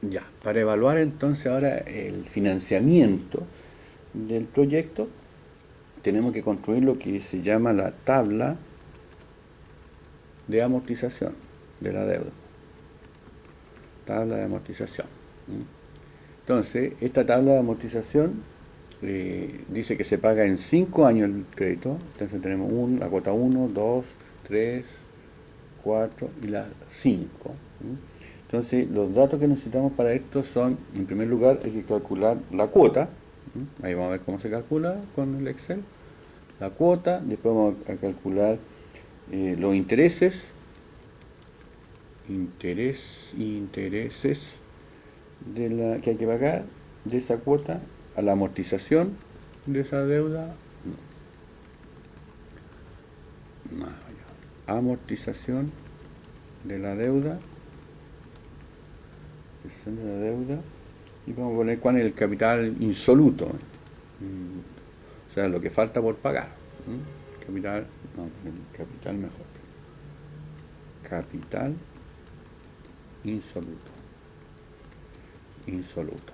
Ya, para evaluar entonces ahora el financiamiento del proyecto, tenemos que construir lo que se llama la tabla de amortización de la deuda. Tabla de amortización. Entonces, esta tabla de amortización dice que se paga en 5 años el crédito. Entonces tenemos la cuota uno, 2, 3, 4 y la 5. Entonces, los datos que necesitamos para esto son, en primer lugar, hay que calcular la cuota. Ahí vamos a ver cómo se calcula con el Excel. La cuota, después vamos a calcular los intereses, intereses que hay que pagar de esa cuota, a la amortización de esa deuda, más allá, amortización de la deuda, y vamos a poner cuál es el capital insoluto, o sea, lo que falta por pagar. Capital, no, capital mejor. Capital insoluto. Insoluto.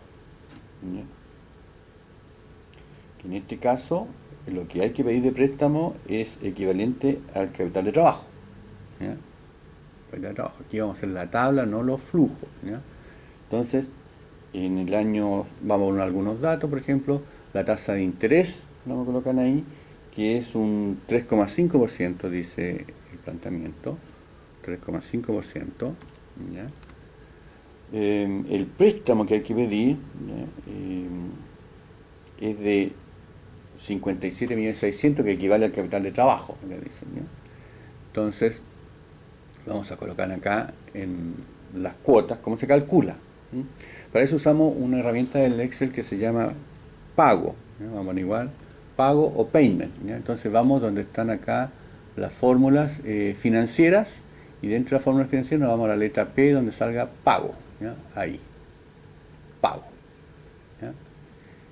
En este caso, lo que hay que pedir de préstamo es equivalente al capital de trabajo. ¿Ya? Capital de trabajo. Aquí vamos a hacer la tabla, no los flujos. ¿Ya? Entonces, en el año, vamos a poner algunos datos, por ejemplo, la tasa de interés, la vamos a colocar ahí, que es un 3,5%, dice el planteamiento. 3,5%. ¿Ya? El préstamo que hay que pedir, es de 57.600.000, que equivale al capital de trabajo, me dicen, ¿no? Entonces, vamos a colocar acá en las cuotas cómo se calcula. Para eso usamos una herramienta del Excel que se llama pago. ¿No? Vamos a poner igual, pago o payment. ¿Ya? Entonces vamos donde están acá las fórmulas financieras, y dentro de las fórmulas financieras nos vamos a la letra P donde salga pago. ¿Ya? Ahí, pago. ¿Ya?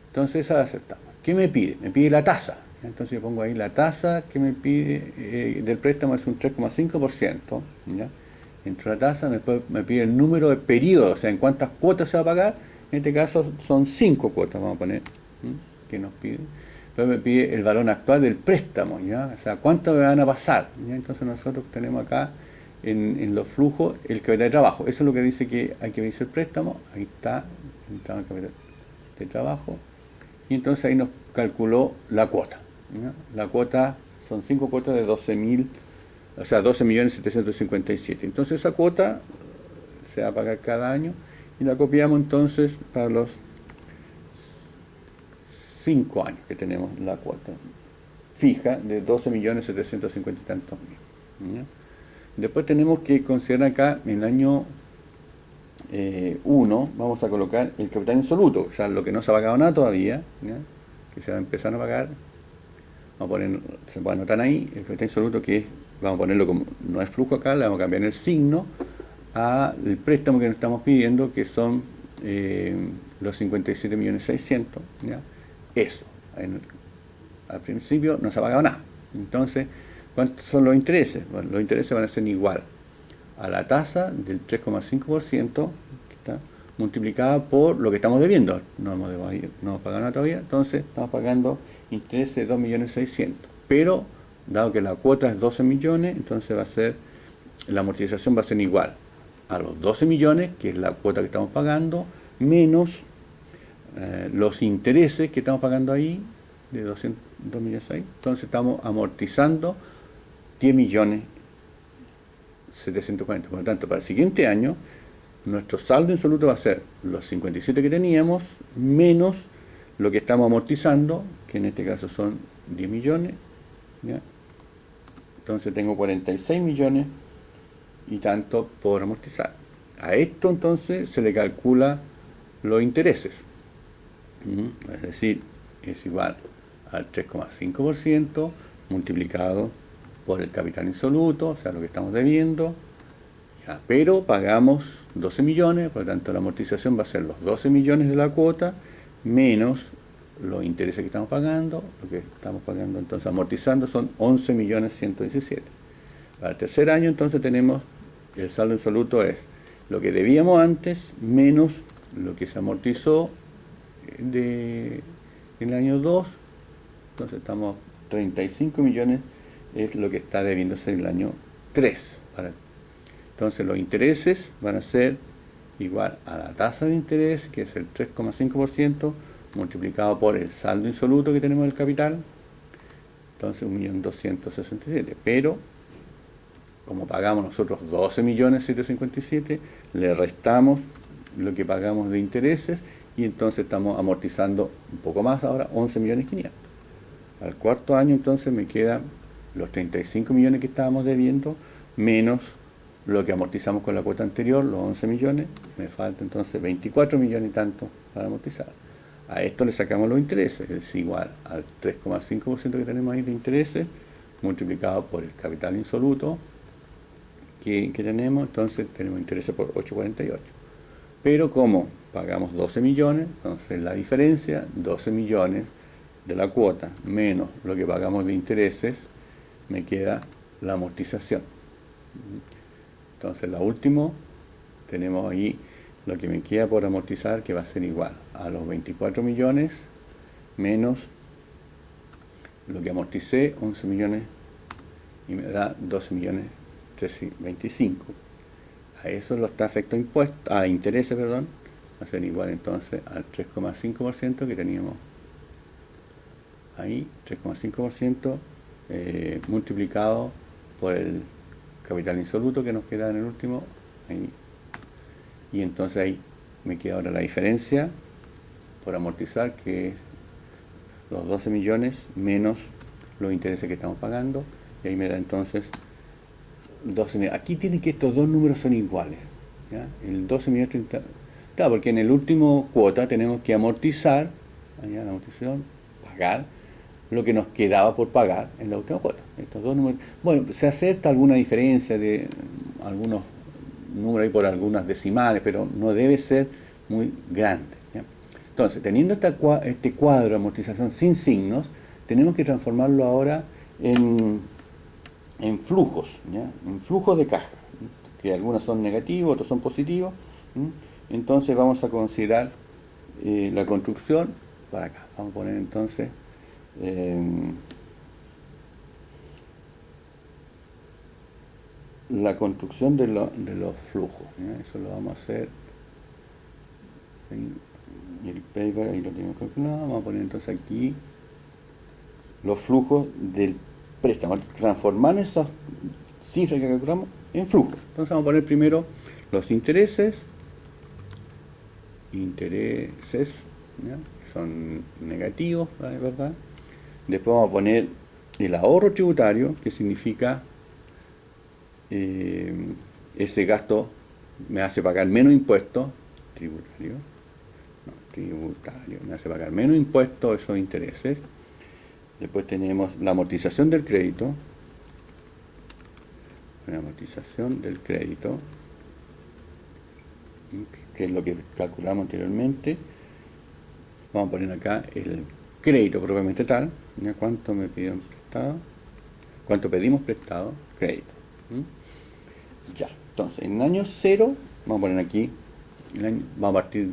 Entonces esa la aceptamos. ¿Qué me pide? Me pide la tasa. Entonces yo pongo ahí la tasa que me pide del préstamo, es un 3,5%. ¿Ya? Dentro de la tasa después me pide el número de periodos, o sea, en cuántas cuotas se va a pagar. En este caso son 5 cuotas, vamos a poner, que nos pide. Después me pide el valor actual del préstamo, ¿ya? O sea, cuánto me van a pasar. ¿Ya? Entonces nosotros tenemos acá en los flujos el capital de trabajo. Eso es lo que dice que hay que medir el préstamo. Ahí está, entraba el capital de trabajo. Y entonces ahí nos calculó la cuota. ¿Ya? La cuota son 5 cuotas de 12.000, o sea, 12.757.000. Entonces esa cuota se va a pagar cada año y la copiamos entonces para los 5 años que tenemos la cuota fija de 12.750.000 y tantos mil. ¿Ya? Después tenemos que considerar acá en el año 1, vamos a colocar el capital insoluto, o sea, lo que no se ha pagado nada todavía, ¿ya? Que se va a empezar a pagar. Vamos a poner, se puede anotar ahí, el capital insoluto, que es, vamos a ponerlo como no es flujo acá, le vamos a cambiar el signo al préstamo que nos estamos pidiendo, que son los 57.600.000. ¿Ya? Eso, al principio no se ha pagado nada. Entonces, ¿cuántos son los intereses? Bueno, los intereses van a ser igual a la tasa del 3,5%, que está multiplicada por lo que estamos debiendo. No hemos pagado nada todavía, entonces estamos pagando intereses de 2.600.000. Pero, dado que la cuota es 12 millones, entonces la amortización va a ser igual a los 12 millones, que es la cuota que estamos pagando, menos los intereses que estamos pagando ahí, de 2.600.000. Entonces estamos amortizando 10.740.000. Por lo tanto, para el siguiente año, nuestro saldo insoluto va a ser los 57 que teníamos, menos lo que estamos amortizando, que en este caso son 10 millones. ¿Ya? Entonces tengo 46 millones y tanto por amortizar. A esto entonces se le calcula los intereses. Es decir, es igual al 3,5% multiplicado por el capital insoluto, o sea, lo que estamos debiendo. Ya, pero pagamos 12 millones, por lo tanto la amortización va a ser los 12 millones de la cuota menos los intereses que estamos pagando. Lo que estamos pagando entonces amortizando son 11.117.000. Para el tercer año entonces tenemos, el saldo insoluto es lo que debíamos antes menos lo que se amortizó en el año 2. Entonces estamos 35 millones es lo que está debiéndose en el año 3. Entonces los intereses van a ser igual a la tasa de interés, que es el 3,5%, multiplicado por el saldo insoluto que tenemos del capital, entonces 1.267.000. Pero, como pagamos nosotros 12.757.000, le restamos lo que pagamos de intereses y entonces estamos amortizando un poco más ahora, 11.500.000. Al cuarto año entonces me quedan los 35 millones que estábamos debiendo, menos lo que amortizamos con la cuota anterior, los 11 millones, me falta entonces 24 millones y tanto para amortizar. A esto le sacamos los intereses, es igual al 3,5% que tenemos ahí de intereses, multiplicado por el capital insoluto que tenemos, entonces tenemos intereses por 8,48. Pero como pagamos 12 millones, entonces la diferencia, 12 millones de la cuota menos lo que pagamos de intereses, me queda la amortización. Entonces la última, tenemos ahí lo que me queda por amortizar, que va a ser igual a los 24 millones menos lo que amorticé, 11 millones, y me da 12 millones 325. A eso los efectos impuestos, a intereses, perdón, va a ser igual entonces al 3,5% que teníamos ahí, 3,5% multiplicado por el capital insoluto que nos queda en el último, ahí. Y entonces ahí me queda ahora la diferencia por amortizar, que es los 12 millones menos los intereses que estamos pagando, y ahí me da entonces 12 millones. Aquí tienen que estos dos números son iguales, ¿ya? El 12 millones 30, claro, porque en el último cuota tenemos que amortizar, allá la amortización, pagar lo que nos quedaba por pagar en la última cuota. Estos dos números, bueno, se acepta alguna diferencia de algunos números ahí por algunas decimales, pero no debe ser muy grande, ¿ya? Entonces, teniendo este cuadro de amortización sin signos, tenemos que transformarlo ahora en flujos, ¿ya? En flujos de caja, ¿sí? Que algunos son negativos, otros son positivos, ¿sí? Entonces vamos a considerar la construcción para acá. Vamos a poner entonces la construcción de los flujos, ¿ya? Eso lo vamos a hacer y el payback ahí lo tenemos calculado. Vamos a poner entonces aquí los flujos del préstamo, transformar esas cifras que calculamos en flujos. Entonces vamos a poner primero los intereses, ¿ya? Que son negativos, ¿verdad? Después vamos a poner el ahorro tributario, que significa ese gasto me hace pagar menos impuestos, tributario, me hace pagar menos impuestos esos intereses. Después tenemos la amortización del crédito, que es lo que calculamos anteriormente. Vamos a poner acá el crédito propiamente tal, ¿ya? ¿Cuánto me pidieron prestado? ¿Cuánto pedimos prestado? Crédito. Ya, entonces en el año 0, vamos a poner aquí, vamos a partir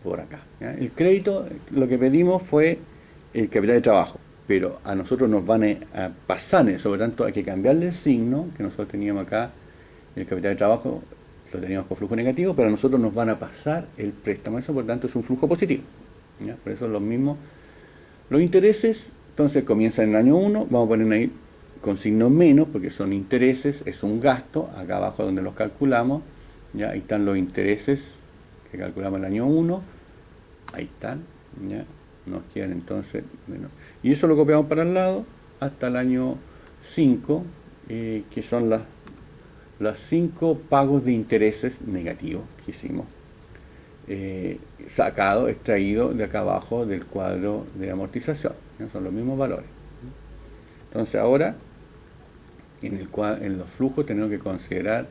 por acá, ¿ya? El crédito, lo que pedimos fue el capital de trabajo, pero a nosotros nos van a pasar eso, por lo tanto hay que cambiarle el signo, que nosotros teníamos acá, el capital de trabajo lo teníamos con flujo negativo, pero a nosotros nos van a pasar el préstamo, eso por lo tanto es un flujo positivo, ¿ya? Por eso es lo mismo. Los intereses, entonces comienzan en el año 1, vamos a poner ahí con signo menos, porque son intereses, es un gasto, acá abajo donde los calculamos, ¿ya? Ahí están los intereses que calculamos en el año 1, ahí están, ¿ya? Nos quedan entonces menos. Y eso lo copiamos para el lado hasta el año 5, que son las 5 pagos de intereses negativos que hicimos, extraído de acá abajo del cuadro de amortización, ¿no? Son los mismos valores. Entonces ahora en los flujos tenemos que considerar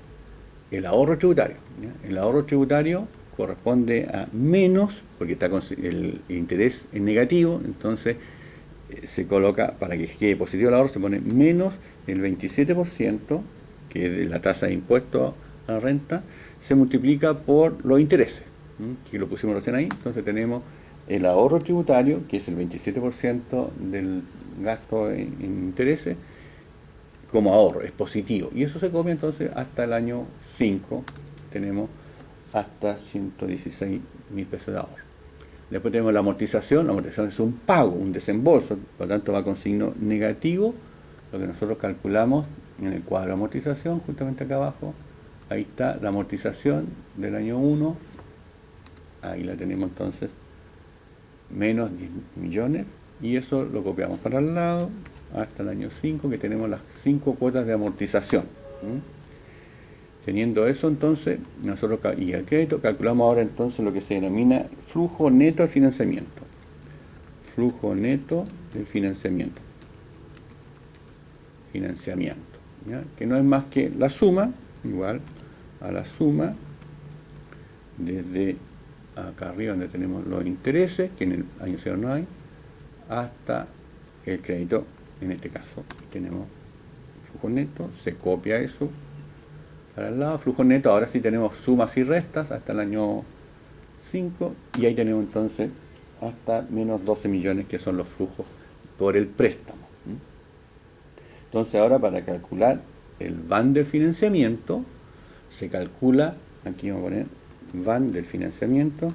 el ahorro tributario, ¿ya? El ahorro tributario corresponde a menos, porque el interés es negativo, entonces se coloca, para que quede positivo el ahorro, se pone menos el 27%, que es la tasa de impuesto a la renta, se multiplica por los intereses, que lo pusimos recién ahí. Entonces tenemos el ahorro tributario, que es el 27% del gasto en intereses, como ahorro, es positivo. Y eso se copia entonces hasta el año 5, tenemos hasta 116.000 pesos de ahorro. Después tenemos la amortización es un pago, un desembolso, por lo tanto va con signo negativo, lo que nosotros calculamos en el cuadro de amortización, justamente acá abajo, ahí está la amortización del año 1, ahí la tenemos entonces, menos 10 millones, y eso lo copiamos para el lado, hasta el año 5, que tenemos las 5 cuotas de amortización. Teniendo eso entonces, nosotros y el crédito, calculamos ahora entonces lo que se denomina flujo neto de financiamiento. Flujo neto del financiamiento. ¿Ya? Que no es más que la suma, igual a la suma, desde acá arriba donde tenemos los intereses, que en el año 0 no hay, hasta el crédito, en este caso tenemos flujo neto, se copia eso para el lado, flujo neto, ahora sí tenemos sumas y restas hasta el año 5, y ahí tenemos entonces hasta menos 12 millones, que son los flujos por el préstamo. Entonces ahora, para calcular el VAN del financiamiento, se calcula, aquí vamos a poner VAN del financiamiento,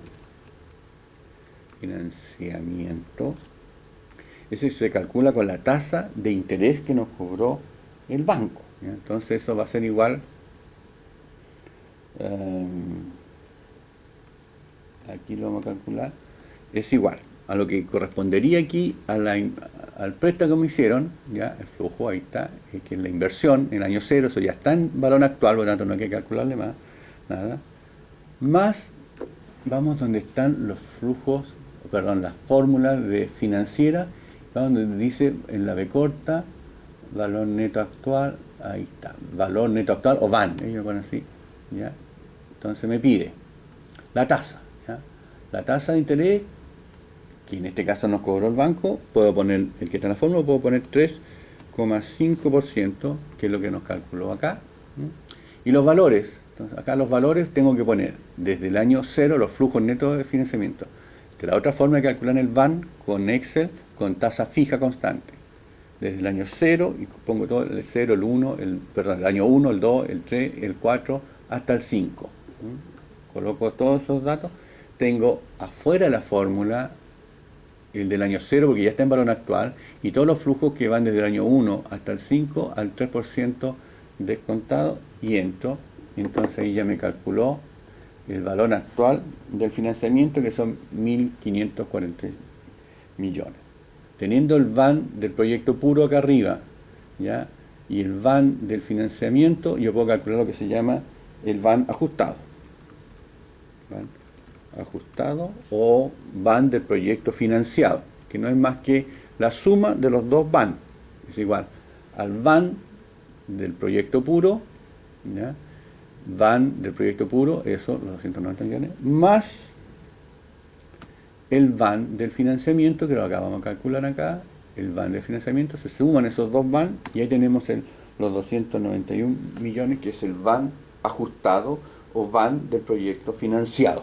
ese se calcula con la tasa de interés que nos cobró el banco, ¿ya? Entonces eso va a ser igual, aquí lo vamos a calcular, es igual a lo que correspondería aquí al préstamo que me hicieron, ya el flujo, ahí está, que es la inversión en el año 0, eso ya está en valor actual, por lo tanto no hay que calcularle más, nada, más vamos donde están los flujos, perdón, las fórmulas de financiera, donde dice en la B corta, valor neto actual, ahí está, valor neto actual o VAN, ellos ponen así, ¿ya? Entonces me pide la tasa, ¿ya? La tasa de interés, que en este caso nos cobró el banco, puedo poner, el que está en la fórmula, puedo poner 3,5%, que es lo que nos calculó acá, ¿sí? Y los valores, entonces acá los valores tengo que poner desde el año 0 los flujos netos de financiamiento. De la otra forma de calcular el VAN con Excel, con tasa fija constante. Desde el año 0, y pongo todo el 0, el 1, el año 1, el 2, el 3, el 4, hasta el 5. Coloco todos esos datos, tengo afuera de la fórmula el del año 0, porque ya está en valor actual, y todos los flujos que van desde el año 1 hasta el 5 al 3% descontado, y entro, entonces ahí ya me calculó el valor actual del financiamiento, que son 1.540 millones. Teniendo el VAN del proyecto puro acá arriba, ¿ya? Y el VAN del financiamiento, yo puedo calcular lo que se llama el VAN ajustado. VAN ajustado o VAN del proyecto financiado, que no es más que la suma de los dos VAN. Es igual al VAN del proyecto puro, ¿ya? VAN del proyecto puro, eso, los 290 millones, más el VAN del financiamiento, que lo acabamos de calcular acá, el VAN del financiamiento, se suman esos dos VAN, y ahí tenemos los 291 millones, que es el VAN ajustado o VAN del proyecto financiado.